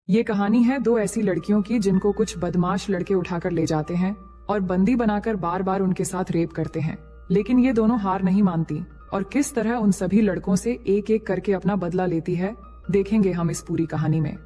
ये कहानी है दो ऐसी लड़कियों की जिनको कुछ बदमाश लड़के उठाकर ले जाते हैं और बंदी बनाकर बार बार उनके साथ रेप करते हैं। लेकिन ये दोनों हार नहीं मानती और किस तरह उन सभी लड़कों से एक एक करके अपना बदला लेती है, देखेंगे हम इस पूरी कहानी में।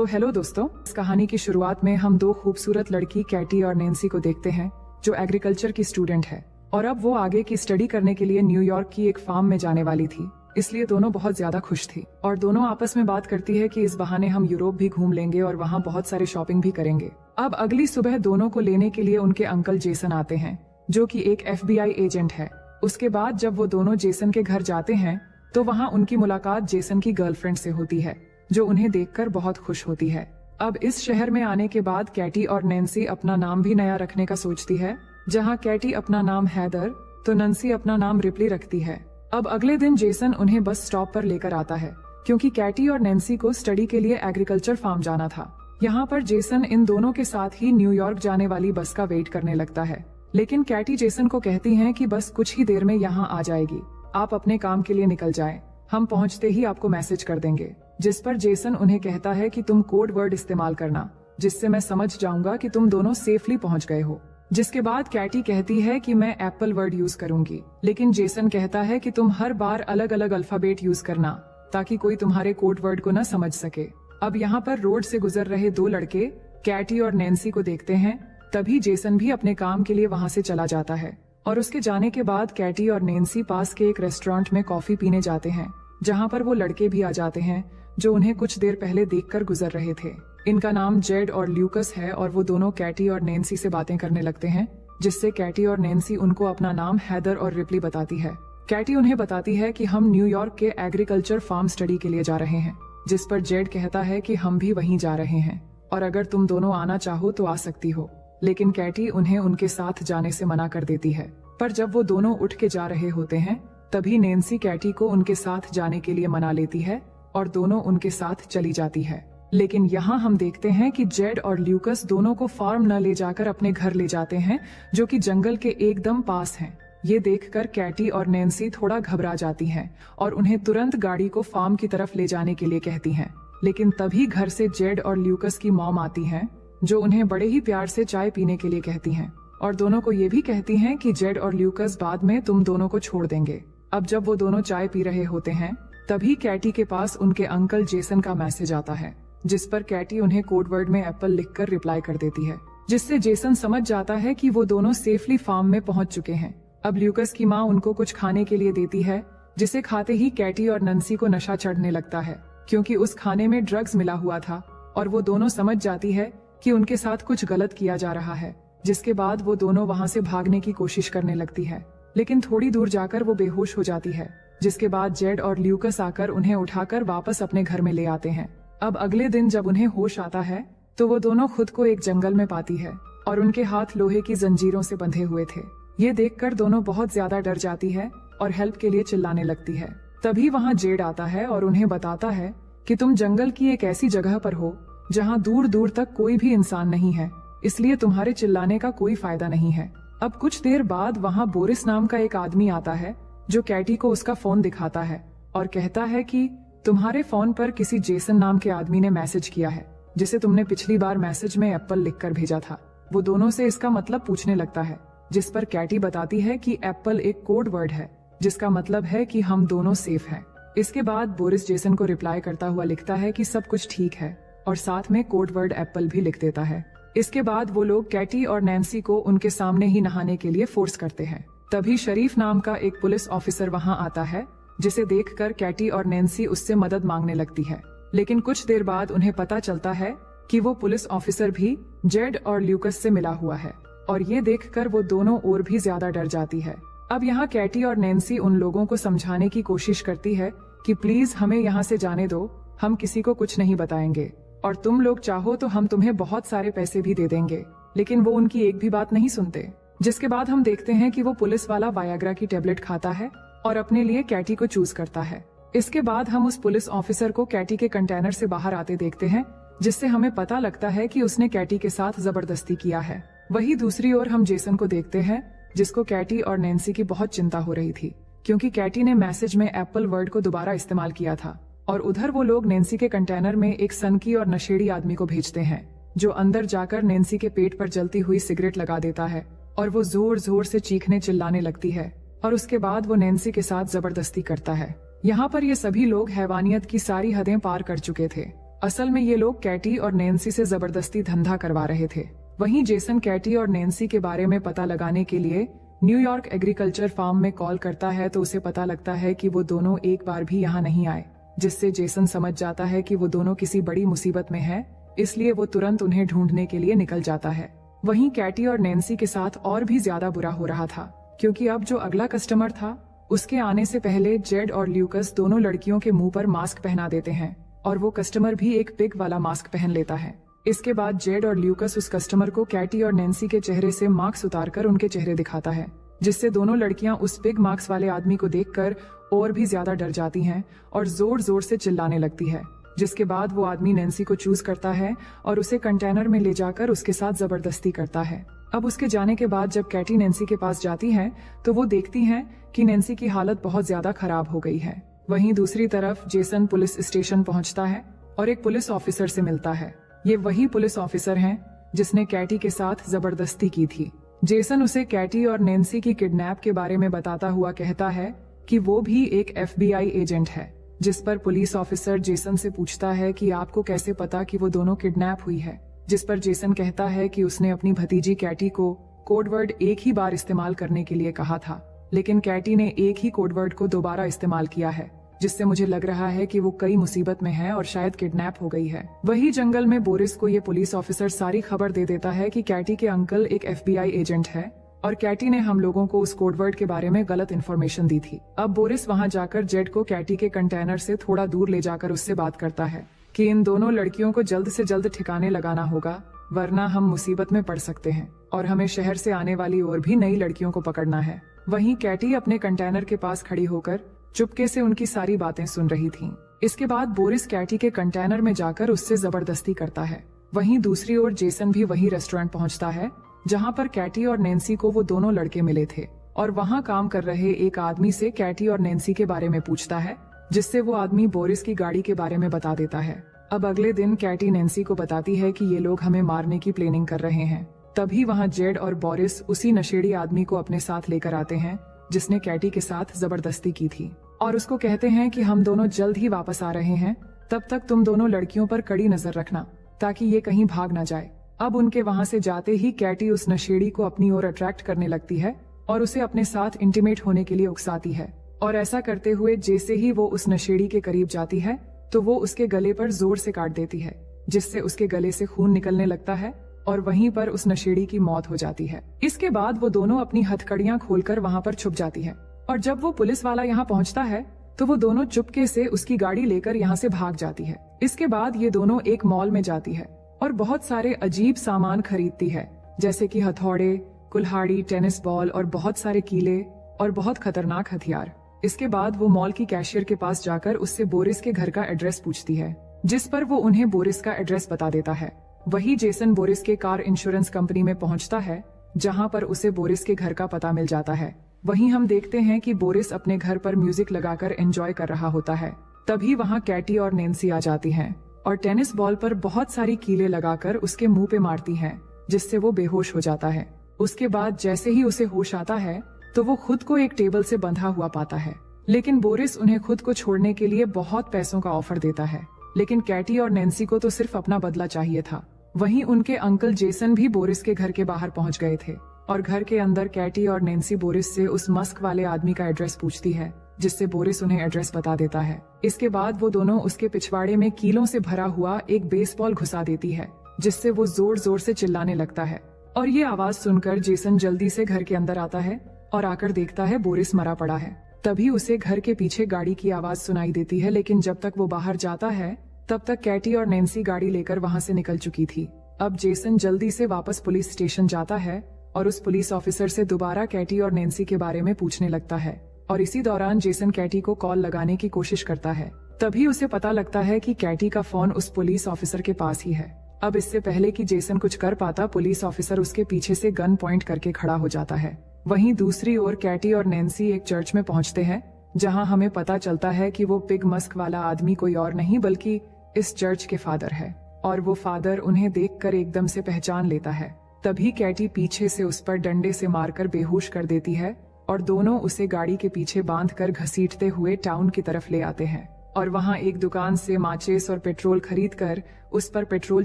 हेलो दोस्तों, इस कहानी की शुरुआत में हम दो खूबसूरत लड़की कैटी और नैन्सी को देखते हैं जो एग्रीकल्चर की स्टूडेंट है और अब वो आगे की स्टडी करने के लिए न्यूयॉर्क की एक फार्म में जाने वाली थी। इसलिए दोनों बहुत ज्यादा खुश थी और दोनों आपस में बात करती है कि इस बहाने हम यूरोप भी घूम लेंगे और वहाँ बहुत सारे शॉपिंग भी करेंगे। अब अगली सुबह दोनों को लेने के लिए उनके अंकल जेसन आते हैं जो कि एक FBI एजेंट है। उसके बाद जब वो दोनों जेसन के घर जाते हैं तो वहाँ उनकी मुलाकात जेसन की गर्लफ्रेंड से होती है जो उन्हें देखकर बहुत खुश होती है। अब इस शहर में आने के बाद कैटी और नैन्सी अपना नाम भी नया रखने का सोचती है। जहाँ कैटी अपना नाम हैदर तो नैन्सी अपना नाम रिप्ली रखती है। अब अगले दिन जेसन उन्हें बस स्टॉप पर लेकर आता है क्योंकि कैटी और नैन्सी को स्टडी के लिए एग्रीकल्चर फार्म जाना था। यहाँ पर जेसन इन दोनों के साथ ही न्यूयॉर्क जाने वाली बस का वेट करने लगता है, लेकिन कैटी जेसन को कहती है कि बस कुछ ही देर में यहाँ आ जाएगी, आप अपने काम के लिए निकल जाएं, हम पहुँचते ही आपको मैसेज कर देंगे। जिस पर जेसन उन्हें कहता है कि तुम कोड वर्ड इस्तेमाल करना जिससे मैं समझ जाऊंगा कि तुम दोनों सेफली पहुँच गए हो। जिसके बाद कैटी कहती है कि मैं एप्पल वर्ड यूज करूंगी, लेकिन जेसन कहता है कि तुम हर बार अलग अलग अल्फाबेट यूज करना ताकि कोई तुम्हारे कोड वर्ड को न समझ सके। अब यहाँ पर रोड से गुजर रहे दो लड़के कैटी और नैन्सी को देखते हैं, तभी जेसन भी अपने काम के लिए वहाँ से चला जाता है और उसके जाने के बाद कैटी और नैन्सी पास के एक रेस्टोरेंट में कॉफी पीने जाते हैं जहाँ पर वो लड़के भी आ जाते हैं जो उन्हें कुछ देर पहले देखकर गुजर रहे थे। इनका नाम जेड और ल्यूकस है और वो दोनों कैटी और नैन्सी से बातें करने लगते हैं जिससे कैटी और नैन्सी उनको अपना नाम हैदर और रिप्ली बताती है। कैटी उन्हें बताती है कि हम न्यूयॉर्क के एग्रीकल्चर फार्म स्टडी के लिए जा रहे हैं, जिस पर जेड कहता है कि हम भी वहीं जा रहे हैं और अगर तुम दोनों आना चाहो तो आ सकती हो। लेकिन कैटी उन्हें उनके साथ जाने से मना कर देती है। पर जब वो दोनों उठ के जा रहे होते हैं तभी नैन्सी कैटी को उनके साथ जाने के लिए मना लेती है और दोनों उनके साथ चली जाती है। लेकिन यहाँ हम देखते हैं कि जेड और ल्यूकस दोनों को फार्म न ले जाकर अपने घर ले जाते हैं जो कि जंगल के एकदम पास हैं। ये देखकर कैटी और नैन्सी थोड़ा घबरा जाती हैं और उन्हें तुरंत गाड़ी को फार्म की तरफ ले जाने के लिए कहती हैं। लेकिन तभी घर से जेड और ल्यूकस की मॉम आती हैं जो उन्हें बड़े ही प्यार से चाय पीने के लिए कहती हैं और दोनों को ये भी कहती हैं कि जेड और ल्यूकस बाद में तुम दोनों को छोड़ देंगे। अब जब वो दोनों चाय पी रहे होते हैं तभी कैटी के पास उनके अंकल जेसन का मैसेज आता है जिस पर कैटी उन्हें कोड वर्ड में एप्पल लिखकर रिप्लाई कर देती है, जिससे जेसन समझ जाता है कि वो दोनों सेफली फार्म में पहुंच चुके हैं। अब ल्यूकस की माँ उनको कुछ खाने के लिए देती है जिसे खाते ही कैटी और नैन्सी को नशा चढ़ने लगता है क्योंकि उस खाने में ड्रग्स मिला हुआ था और वो दोनों समझ जाती है कि उनके साथ कुछ गलत किया जा रहा है। जिसके बाद वो दोनों वहाँ से भागने की कोशिश करने लगती है, लेकिन थोड़ी दूर जाकर वो बेहोश हो जाती है। जिसके बाद जेड और ल्यूकस आकर उन्हें उठाकर वापस अपने घर में ले आते हैं। अब अगले दिन जब उन्हें होश आता है तो वो दोनों खुद को एक जंगल में पाती है और उनके हाथ लोहे की जंजीरों से बंधे हुए थे। ये देखकर दोनों बहुत ज्यादा डर जाती है और हेल्प के लिए चिल्लाने लगती है। तभी वहाँ जेड आता है और उन्हें बताता है कि तुम जंगल की एक ऐसी जगह पर हो जहाँ दूर दूर तक कोई भी इंसान नहीं है, इसलिए तुम्हारे चिल्लाने का कोई फायदा नहीं है। अब कुछ देर बाद वहाँ बोरिस नाम का एक आदमी आता है जो कैटी को उसका फोन दिखाता है और कहता है कि तुम्हारे फोन पर किसी जेसन नाम के आदमी ने मैसेज किया है जिसे तुमने पिछली बार मैसेज में एप्पल लिखकर भेजा था। वो दोनों से इसका मतलब पूछने लगता है, जिस पर कैटी बताती है कि एप्पल एक कोड वर्ड है जिसका मतलब है कि हम दोनों सेफ हैं। इसके बाद बोरिस जेसन को रिप्लाई करता हुआ लिखता है कि सब कुछ ठीक है और साथ में कोड वर्ड एप्पल भी लिख देता है। इसके बाद वो लोग कैटी और नैन्सी को उनके सामने ही नहाने के लिए फोर्स करते हैं। तभी शरीफ नाम का एक पुलिस ऑफिसर वहाँ आता है जिसे देखकर कैटी और नैन्सी उससे मदद मांगने लगती है, लेकिन कुछ देर बाद उन्हें पता चलता है कि वो पुलिस ऑफिसर भी जेड और ल्यूकस से मिला हुआ है और ये देखकर वो दोनों और भी ज्यादा डर जाती है। अब यहाँ कैटी और नैन्सी उन लोगों को समझाने की कोशिश करती है कि प्लीज हमें यहाँ से जाने दो, हम किसी को कुछ नहीं बताएंगे और तुम लोग चाहो तो हम तुम्हें बहुत सारे पैसे भी दे देंगे, लेकिन वो उनकी एक भी बात नहीं सुनते। जिसके बाद हम देखते हैं कि वो पुलिस वाला वायाग्रा की टेबलेट खाता है और अपने लिए कैटी को चूज करता है। इसके बाद हम उस पुलिस ऑफिसर को कैटी के कंटेनर से बाहर आते देखते हैं, जिससे हमें पता लगता है कि उसने कैटी के साथ जबरदस्ती किया है। वहीं दूसरी ओर हम जेसन को देखते हैं जिसको कैटी और नैन्सी की बहुत चिंता हो रही थी क्योंकि कैटी ने मैसेज में एप्पल वर्ड को दोबारा इस्तेमाल किया था और उधर वो लोग नैन्सी के कंटेनर में एक सनकी और नशेड़ी आदमी को भेजते हैं, जो अंदर जाकर नैन्सी के पेट पर जलती हुई सिगरेट लगा देता है और वो जोर जोर से चीखने चिल्लाने लगती है और उसके बाद वो नैन्सी के साथ जबरदस्ती करता है। यहाँ पर ये सभी लोग हैवानियत की सारी हदें पार कर चुके थे। असल में ये लोग कैटी और नैन्सी से जबरदस्ती धंधा करवा रहे थे। वहीं जेसन कैटी और नैन्सी के बारे में पता लगाने के लिए न्यूयॉर्क एग्रीकल्चर फार्म में कॉल करता है, तो उसे पता लगता है कि वो दोनों एक बार भी यहाँ नहीं आए, जिससे जेसन समझ जाता है कि वो दोनों किसी बड़ी मुसीबत में है, इसलिए वो तुरंत उन्हें ढूंढने के लिए निकल जाता है। वहीं कैटी और नैन्सी के साथ और भी ज्यादा बुरा हो रहा था, क्योंकि अब जो अगला कस्टमर था उसके आने से पहले जेड और ल्यूकस दोनों लड़कियों के मुंह पर मास्क पहना देते हैं और वो कस्टमर भी एक पिग वाला मास्क पहन लेता है। इसके बाद जेड और ल्यूकस उस कस्टमर को कैटी और नैन्सी के चेहरे से मास्क उतारकर उनके चेहरे दिखाता है, जिससे दोनों लड़कियां उस पिग मास्क वाले आदमी को देखकर और भी ज्यादा डर जाती हैं और जोर जोर से चिल्लाने लगती है। जिसके बाद वो आदमी नैन्सी को चूज करता है और उसे कंटेनर में ले जाकर उसके साथ जबरदस्ती करता है। अब उसके जाने के बाद जब कैटी नैन्सी के पास जाती है तो वो देखती हैं कि नैन्सी की हालत बहुत ज्यादा खराब हो गई है। वहीं दूसरी तरफ जेसन पुलिस स्टेशन पहुंचता है और एक पुलिस ऑफिसर से मिलता है। ये वही पुलिस ऑफिसर हैं जिसने कैटी के साथ जबरदस्ती की थी। जेसन उसे कैटी और नैन्सी की किडनैप के बारे में बताता हुआ कहता है कि वो भी एक FBI एजेंट है, जिस पर पुलिस ऑफिसर जेसन से पूछता है कि आपको कैसे पता कि वो दोनों किडनैप हुई है, जिस पर जेसन कहता है कि उसने अपनी भतीजी कैटी को कोडवर्ड एक ही बार इस्तेमाल करने के लिए कहा था, लेकिन कैटी ने एक ही कोडवर्ड को दोबारा इस्तेमाल किया है, जिससे मुझे लग रहा है कि वो कई मुसीबत में है और शायद किडनैप हो गई है। वही जंगल में बोरिस को ये पुलिस ऑफिसर सारी खबर दे देता है कि कैटी के अंकल एक FBI एजेंट है और कैटी ने हम लोगों को उस कोडवर्ड के बारे में गलत इन्फॉर्मेशन दी थी। अब बोरिस वहाँ जाकर जेड को कैटी के कंटेनर से थोड़ा दूर ले जाकर उससे बात करता है कि इन दोनों लड़कियों को जल्द से जल्द ठिकाने लगाना होगा, वरना हम मुसीबत में पड़ सकते हैं और हमें शहर से आने वाली और भी नई लड़कियों को पकड़ना है। वहीं कैटी अपने कंटेनर के पास खड़ी होकर चुपके से उनकी सारी बातें सुन रही थी। इसके बाद बोरिस कैटी के कंटेनर में जाकर उससे जबरदस्ती करता है। वहीं दूसरी ओर जेसन भी वही रेस्टोरेंट पहुंचता है जहां पर कैटी और नैन्सी को वो दोनों लड़के मिले थे और वहां काम कर रहे एक आदमी से कैटी और नैन्सी के बारे में पूछता है, जिससे वो आदमी बोरिस की गाड़ी के बारे में बता देता है। अब अगले दिन कैटी नैन्सी को बताती है कि ये लोग हमें मारने की प्लानिंग कर रहे हैं। तभी वहाँ जेड और बोरिस उसी नशेड़ी आदमी को अपने साथ लेकर आते हैं जिसने कैटी के साथ जबरदस्ती की थी और उसको कहते हैं कि हम दोनों जल्द ही वापस आ रहे हैं, तब तक तुम दोनों लड़कियों पर कड़ी नजर रखना ताकि ये कहीं भाग ना जाए। अब उनके वहाँ से जाते ही कैटी उस नशेड़ी को अपनी ओर अट्रैक्ट करने लगती है और उसे अपने साथ इंटीमेट होने के लिए उकसाती है और ऐसा करते हुए जैसे ही वो उस नशेड़ी के करीब जाती है तो वो उसके गले पर जोर से काट देती है, जिससे उसके गले से खून निकलने लगता है और वहीं पर उस नशेड़ी की मौत हो जाती है। इसके बाद वो दोनों अपनी हथकड़ियां खोलकर वहाँ पर छुप जाती है और जब वो पुलिस वाला यहाँ पहुँचता है तो वो दोनों चुपके से उसकी गाड़ी लेकर यहाँ से भाग जाती है। इसके बाद ये दोनों एक मॉल में जाती है और बहुत सारे अजीब सामान खरीदती है, जैसे कि हथौड़े, कुल्हाड़ी, टेनिस बॉल और बहुत सारे कीले और बहुत खतरनाक हथियार। इसके बाद वो मॉल की कैशियर के पास जाकर उससे बोरिस के घर का एड्रेस पूछती है, जिस पर वो उन्हें बोरिस का एड्रेस बता देता है। वही जेसन बोरिस के कार इंश्योरेंस कंपनी में पहुंचता है जहां पर उसे बोरिस के घर का पता मिल जाता है। वहीं हम देखते हैं कि बोरिस अपने घर पर म्यूजिक लगाकर एंजॉय कर रहा होता है। तभी वहां कैटी और नैन्सी आ जाती हैं और टेनिस बॉल पर बहुत सारी कीलें लगाकर उसके मुंह पे मारती हैं, जिससे वो बेहोश हो जाता है। उसके बाद जैसे ही उसे होश आता है तो वो खुद को एक टेबल से बंधा हुआ पाता है, लेकिन बोरिस उन्हें खुद को छोड़ने के लिए बहुत पैसों का ऑफर देता है। लेकिन कैटी और नैन्सी को तो सिर्फ अपना बदला चाहिए था। वहीं उनके अंकल जेसन भी बोरिस के घर के बाहर पहुंच गए थे और घर के अंदर कैटी और नैन्सी बोरिस से उस मस्क वाले आदमी का एड्रेस पूछती है, जिससे बोरिस उन्हें एड्रेस बता देता है। इसके बाद वो दोनों उसके पिछवाड़े में कीलों से भरा हुआ एक बेसबॉल घुसा देती है, जिससे वो जोर जोर से चिल्लाने लगता है और ये आवाज सुनकर जेसन जल्दी से घर के अंदर आता है और आकर देखता है बोरिस मरा पड़ा है। तभी उसे घर के पीछे गाड़ी की आवाज सुनाई देती है, लेकिन जब तक वो बाहर जाता है तब तक कैटी और नैन्सी गाड़ी लेकर वहाँ से निकल चुकी थी। अब जेसन जल्दी से वापस पुलिस स्टेशन जाता है और उस पुलिस ऑफिसर से दोबारा कैटी और नैन्सी के बारे में पूछने लगता है और इसी दौरान जेसन कैटी को कॉल लगाने की कोशिश करता है। तभी उसे पता लगता है कि कैटी का फोन उस पुलिस ऑफिसर के पास ही है। अब इससे पहले कि जेसन कुछ कर पाता, पुलिस ऑफिसर उसके पीछे से गन पॉइंट करके खड़ा हो जाता है। वहीं दूसरी ओर कैटी और नैन्सी एक चर्च में पहुंचते हैं जहां हमें पता चलता है कि वो पिग मस्क वाला आदमी कोई और नहीं बल्कि इस चर्च के फादर है, और वो फादर उन्हें देखकर एकदम से पहचान लेता है। तभी कैटी पीछे से उस पर डंडे से मारकर बेहोश कर देती है और दोनों उसे गाड़ी के पीछे बांधकर घसीटते हुए टाउन की तरफ ले आते हैं और वहां एक दुकान से माचिस और पेट्रोल खरीद कर उस पर पेट्रोल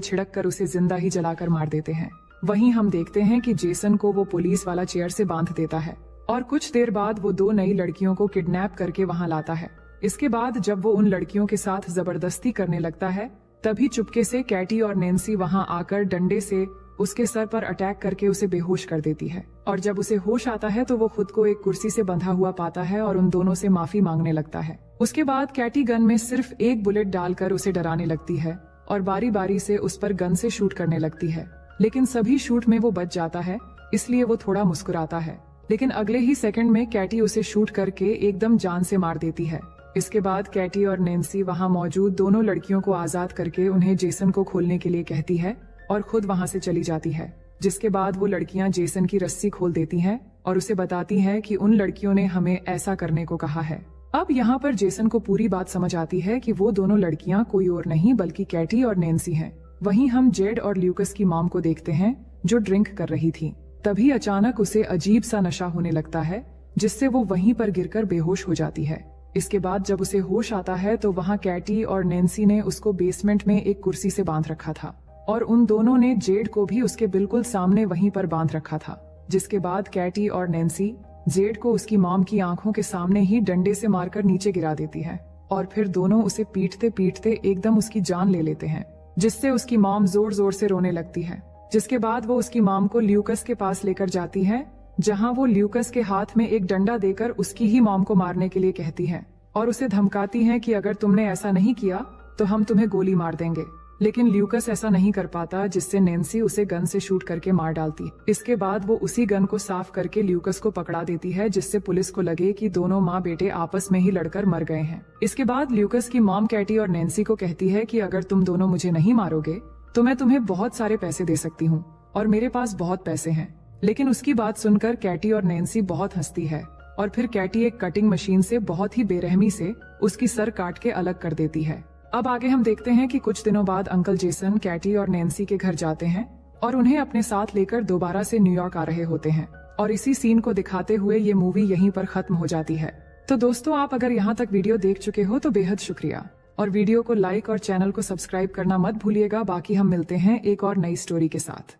छिड़क कर उसे जिंदा ही जलाकर मार देते हैं। वहीं हम देखते हैं कि जेसन को वो पुलिस वाला चेयर से बांध देता है और कुछ देर बाद वो 2 नई लड़कियों को किडनैप करके वहां लाता है। इसके बाद जब वो उन लड़कियों के साथ जबरदस्ती करने लगता है, तभी चुपके से कैटी और नैन्सी वहां आकर डंडे से उसके सर पर अटैक करके उसे बेहोश कर देती है। और जब उसे होश आता है तो वो खुद को एक कुर्सी से बंधा हुआ पाता है और उन दोनों से माफी मांगने लगता है। उसके बाद कैटी गन में सिर्फ एक बुलेट डालकर उसे डराने लगती है और बारी बारी से उस पर गन से शूट करने लगती है, लेकिन सभी शूट में वो बच जाता है, इसलिए वो थोड़ा मुस्कुराता है। लेकिन अगले ही सेकंड में कैटी उसे शूट करके एकदम जान से मार देती है। इसके बाद कैटी और नैन्सी वहां मौजूद दोनों लड़कियों को आजाद करके उन्हें जेसन को खोलने के लिए कहती है और खुद वहां से चली जाती है। जिसके बाद वो लड़कियां जेसन की रस्सी खोल देती हैं और उसे बताती हैं कि उन लड़कियों ने हमें ऐसा करने को कहा है। अब यहाँ पर जेसन को पूरी बात समझ आती है कि वो दोनों लड़कियां कोई और नहीं बल्कि कैटी और नैन्सी हैं। वहीं हम जेड और ल्यूकस की मॉम को देखते हैं जो ड्रिंक कर रही थी। तभी अचानक उसे अजीब सा नशा होने लगता है, जिससे वो वहीं पर गिरकर बेहोश हो जाती है। इसके बाद जब उसे होश आता है तो वहाँ कैटी और नैन्सी ने उसको बेसमेंट में एक कुर्सी से बांध रखा था और उन दोनों ने जेड को भी उसके बिल्कुल सामने वहीं पर बांध रखा था। जिसके बाद कैटी और नैन्सी जेड को उसकी मॉम की आंखों के सामने ही डंडे से मारकर नीचे गिरा देती है और फिर दोनों उसे पीटते पीटते एकदम उसकी जान ले लेते हैं, जिससे उसकी मॉम जोर जोर से रोने लगती है। जिसके बाद वो उसकी मॉम को ल्यूकस के पास लेकर जाती है, जहां वो ल्यूकस के हाथ में एक डंडा देकर उसकी ही मॉम को मारने के लिए कहती है और उसे धमकाती है कि अगर तुमने ऐसा नहीं किया तो हम तुम्हें गोली मार देंगे। लेकिन ल्यूकस ऐसा नहीं कर पाता, जिससे नैन्सी उसे गन से शूट करके मार डालती। इसके बाद वो उसी गन को साफ करके ल्यूकस को पकड़ा देती है, जिससे पुलिस को लगे कि दोनों माँ बेटे आपस में ही लड़कर मर गए हैं। इसके बाद ल्यूकस की मॉम कैटी और नैन्सी को कहती है कि अगर तुम दोनों मुझे नहीं मारोगे तो मैं तुम्हें बहुत सारे पैसे दे सकती हूँ और मेरे पास बहुत पैसे हैं। लेकिन उसकी बात सुनकर कैटी और नैन्सी बहुत हंसती है और फिर कैटी एक कटिंग मशीन से बहुत ही बेरहमी से उसकी सर काट के अलग कर देती है। अब आगे हम देखते हैं कि कुछ दिनों बाद अंकल जेसन कैटी और नैन्सी के घर जाते हैं और उन्हें अपने साथ लेकर दोबारा से न्यूयॉर्क आ रहे होते हैं और इसी सीन को दिखाते हुए ये मूवी यहीं पर खत्म हो जाती है। तो दोस्तों, आप अगर यहाँ तक वीडियो देख चुके हो तो बेहद शुक्रिया और वीडियो को लाइक और चैनल को सब्सक्राइब करना मत भूलिएगा। बाकी हम मिलते हैं एक और नई स्टोरी के साथ।